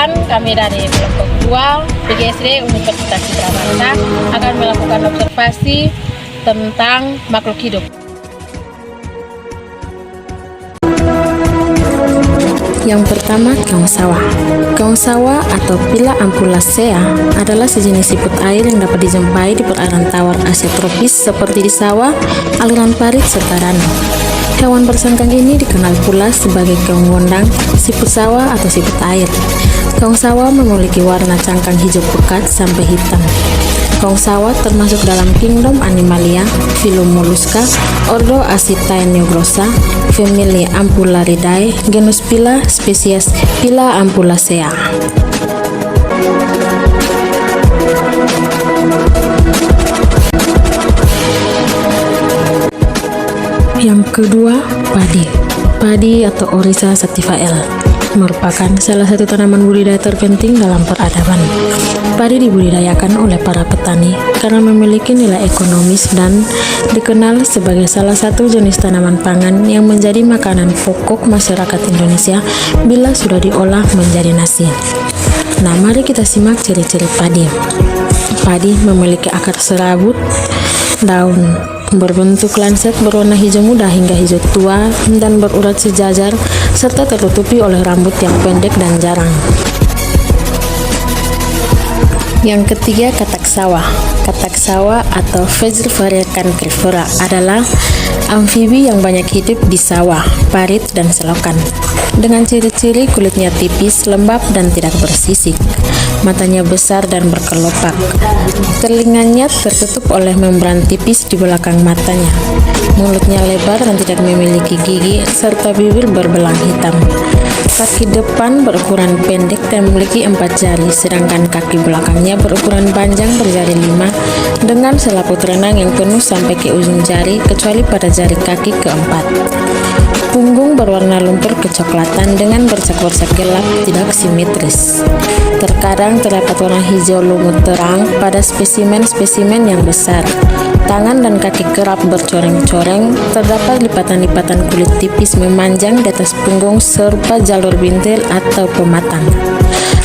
Perkenalkan, kami dari kelompok 2 PGSD Universitas Citra Bangsa akan melakukan observasi tentang makhluk hidup. Yang pertama, keong sawah. Keong sawah atau Pila Ampullacea adalah sejenis siput air yang dapat dijumpai di perairan tawar Asia tropis seperti di sawah, aliran parit, serta danau. Hewan bersangkang ini dikenal pula sebagai keong gondang, siput sawah atau siput air. Keong sawah memiliki warna cangkang hijau pekat sampai hitam. Keong sawah termasuk dalam kingdom Animalia, filum Mollusca, ordo Acetaenegrosa, famili Ampullaridae, genus Pila, spesies Pila Ampullacea. Yang kedua, padi. Padi atau Oryza sativa L merupakan salah satu tanaman budidaya terpenting dalam peradaban. Padi dibudidayakan oleh para petani karena memiliki nilai ekonomis dan dikenal sebagai salah satu jenis tanaman pangan yang menjadi makanan pokok masyarakat Indonesia bila sudah diolah menjadi nasi. Nah, mari kita simak ciri-ciri padi. Padi memiliki akar serabut, daun berbentuk lancet berwarna hijau muda hingga hijau tua dan berurat sejajar serta tertutupi oleh rambut yang pendek dan jarang. Yang ketiga, katak sawah. Katak sawah atau Faecervaria cancrifera adalah amfibi yang banyak hidup di sawah, parit, dan selokan. Dengan ciri-ciri kulitnya tipis, lembab, dan tidak bersisik. Matanya besar dan berkelopak. Telinganya tertutup oleh membran tipis di belakang matanya. Mulutnya lebar dan tidak memiliki gigi, serta bibir berbelang hitam. Kaki depan berukuran pendek dan memiliki 4 jari, sedangkan kaki belakangnya berukuran panjang berjari 5 dengan selaput renang yang penuh sampai ke ujung jari kecuali pada jari kaki keempat. Punggung berwarna lumpur kecoklatan dengan bercak-bercak gelap tidak simetris. Terkadang terdapat warna hijau lumut terang pada spesimen-spesimen yang besar. Tangan dan kaki kerap bercoreng-coreng, terdapat lipatan-lipatan kulit tipis memanjang di atas punggung serupa jalur bintil atau pematang.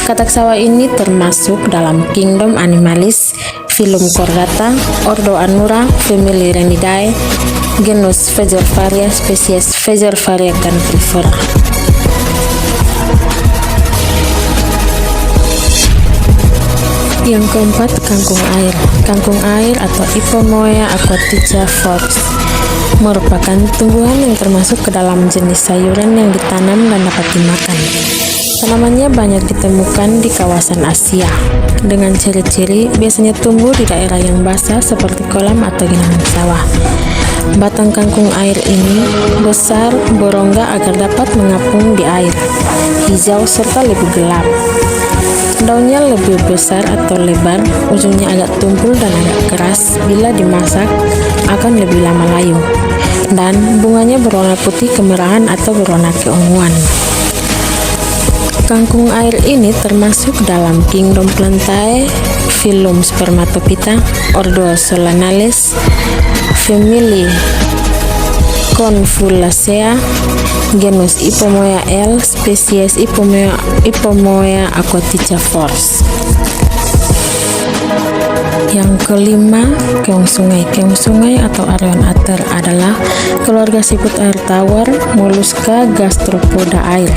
Katak sawah ini termasuk dalam kingdom Animalis, filum Chordata, ordo Anura, famili Renidae, genus Faecervaria, spesies Faecervaria cancrifera. Yang keempat, kangkung air. Kangkung air atau Ipomoea aquatica Forbes merupakan tumbuhan yang termasuk ke dalam jenis sayuran yang ditanam dan dapat dimakan. Tanamannya banyak ditemukan di kawasan Asia. Dengan ciri-ciri biasanya tumbuh di daerah yang basah seperti kolam atau genangan sawah. Batang kangkung air ini besar, berongga agar dapat mengapung di air, hijau serta lebih gelap. Daunnya lebih besar atau lebar, ujungnya agak tumpul dan agak keras. Bila dimasak akan lebih lama layu. Dan bunganya berwarna putih kemerahan atau berwarna keunguan. Kangkung air ini termasuk dalam kingdom Plantae, filum Spermatophyta, ordo Solanales, famili Confullacea, genus Ipomoea L, spesies Ipomoea aquatica Forbes. Yang kelima, keong sungai. Keong sungai atau Arionaster adalah keluarga siput air tawar Mollusca gastropoda air.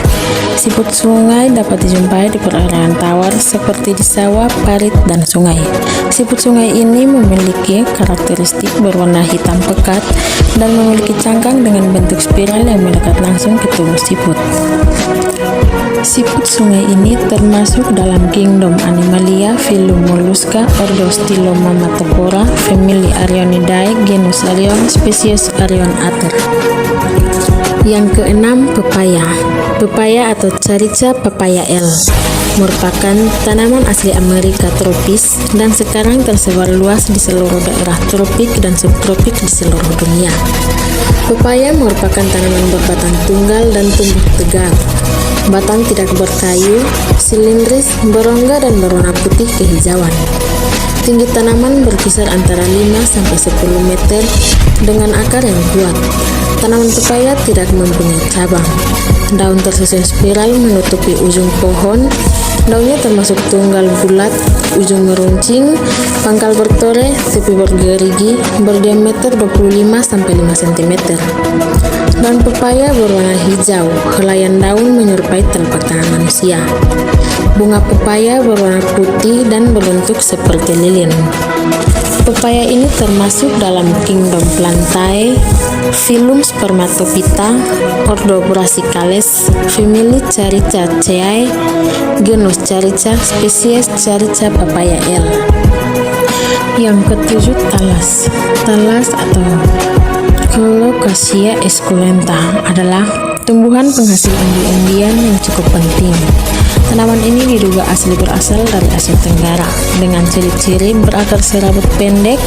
Siput sungai dapat dijumpai di perairan tawar seperti di sawah, parit, dan sungai. Siput sungai ini memiliki karakteristik berwarna hitam pekat dan memiliki cangkang dengan bentuk spiral yang melekat langsung ke tubuh siput. Siput sungai ini termasuk dalam kingdom Animalia, filum Mollusca, ordo Stylomammatopora, famili Arionidae, genus Arion, spesies Arionaster. Yang keenam, pepaya. Pepaya atau Carica papaya L merupakan tanaman asli Amerika tropis dan sekarang tersebar luas di seluruh daerah tropik dan subtropik di seluruh dunia. Pepaya merupakan tanaman berbatang tunggal dan tumbuh tegak. Batang tidak berkayu, silindris, berongga dan berwarna putih kehijauan. Tinggi tanaman berkisar antara 5-10 meter dengan akar yang kuat. Tanaman pepaya tidak mempunyai cabang. Daun tersusun spiral menutupi ujung pohon Daunnya termasuk tunggal bulat, ujung meruncing, pangkal bertore, tepi bergerigi, berdiameter 25-5 cm. Daun pepaya berwarna hijau, helaian daun menyerupai telapak tangan manusia. Bunga pepaya berwarna putih dan berbentuk seperti lilin. Pepaya ini termasuk dalam kingdom Plantae, filum Spermatophyta, ordo Brassicales, family Caricaceae, genus Carica, spesies Carica papaya L. Yang ketujuh, talas. Talas atau Colocasia esculenta adalah tumbuhan penghasil umbi-umbian yang cukup penting. Tanaman ini diduga asli berasal dari Asia Tenggara, dengan ciri-ciri berakar serabut pendek,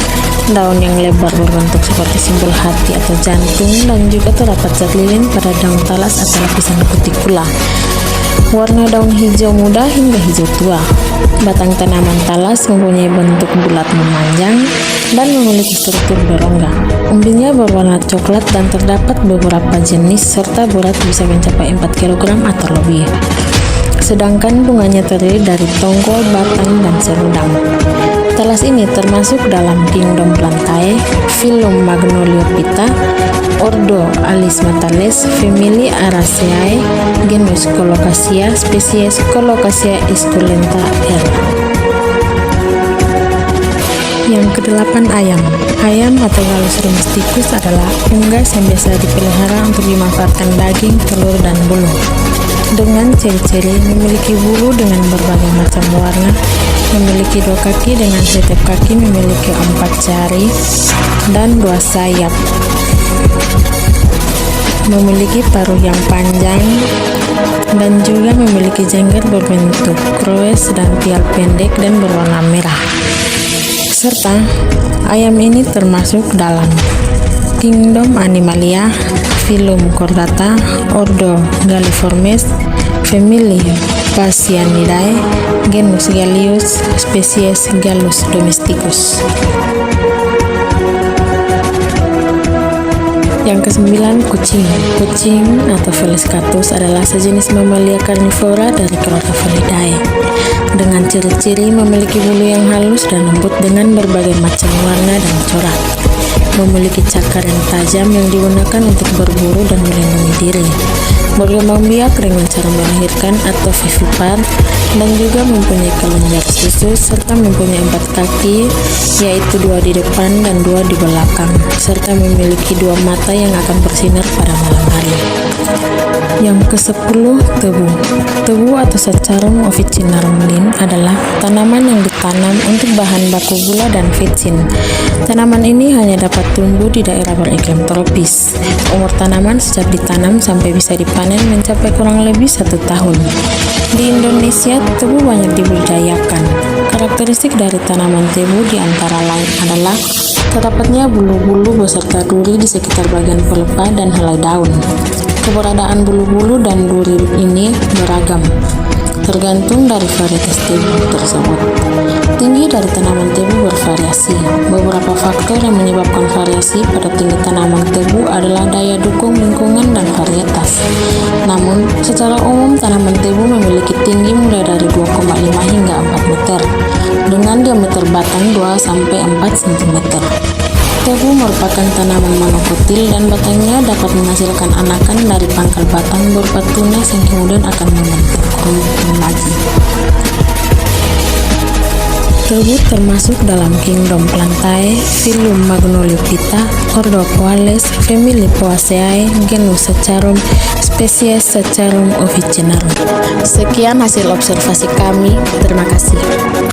daun yang lebar berbentuk seperti simbol hati atau jantung, dan juga terdapat zat lilin pada daun talas atau lapisan kutikula. Warna daun hijau muda hingga hijau tua. Batang tanaman talas mempunyai bentuk bulat memanjang dan memiliki struktur berongga. Umbinya berwarna coklat dan terdapat beberapa jenis serta berat bisa mencapai 4 kg atau lebih. Sedangkan bunganya terdiri dari tongkol, batang, dan serundang. Talas ini termasuk dalam kingdom Plantae, filum Magnoliophyta, ordo Alismatales, family Araceae, genus Colocasia, spesies Colocasia esculenta L. Yang kedelapan, ayam. Ayam atau Gallus domesticus adalah unggas yang biasa dipelihara untuk dimanfaatkan daging, telur, dan bulu. Dengan ciri-ciri memiliki bulu dengan berbagai macam warna, memiliki 2 kaki dengan setiap kaki memiliki 4 jari dan 2 sayap, memiliki paruh yang panjang, dan juga memiliki jangkar berbentuk kroes dan pial pendek dan berwarna merah. Serta ayam ini termasuk dalam kingdom Animalia, filum Chordata, ordo Galliformes, family Phasianidae, genus Gallius, spesies Gallus domesticus. Yang kesembilan, kucing. Kucing atau Felis catus adalah sejenis mamalia karnivora dari keluarga Felidae. Dengan ciri-ciri memiliki bulu yang halus dan lembut dengan berbagai macam warna dan corak. Memiliki cakar yang tajam yang digunakan untuk berburu dan melindungi diri. Berkembang biak dengan cara melahirkan atau vivipar, dan juga mempunyai kelenjar susu serta mempunyai 4 kaki, yaitu 2 di depan dan 2 di belakang, serta memiliki 2 mata yang akan bersinar pada malam hari. Yang ke-10, tebu. Tebu atau Saccharum officinarum Linn adalah tanaman yang ditanam untuk bahan baku gula dan vicin. Tanaman ini hanya dapat tumbuh di daerah beriklim tropis. Umur tanaman sejak ditanam sampai bisa dipanen mencapai kurang lebih 1 tahun. Di Indonesia, tebu banyak dibudidayakan. Karakteristik dari tanaman tebu di antara lain adalah terdapatnya bulu-bulu beserta duri di sekitar bagian pelepah dan helai daun. Keberadaan bulu-bulu dan duri ini beragam, tergantung dari varietas tebu tersebut. Tinggi dari tanaman tebu bervariasi. Beberapa faktor yang menyebabkan variasi pada tinggi tanaman tebu adalah daya dukung lingkungan dan varietas. Namun, secara umum tanaman tebu memiliki tinggi mulai dari 2,5 hingga 4 meter, dengan diameter batang 2-4 cm. Tebu merupakan tanaman monokotil dan batangnya dapat menghasilkan anakan dari pangkal batang berupa tunas yang kemudian akan membentuk rumpun lagi. Tebu termasuk dalam kingdom Plantae, filum Magnoliophyta, ordo Poales, family Poaceae, genus Saccharum, spesies Saccharum officinarum. Sekian hasil observasi kami. Terima kasih.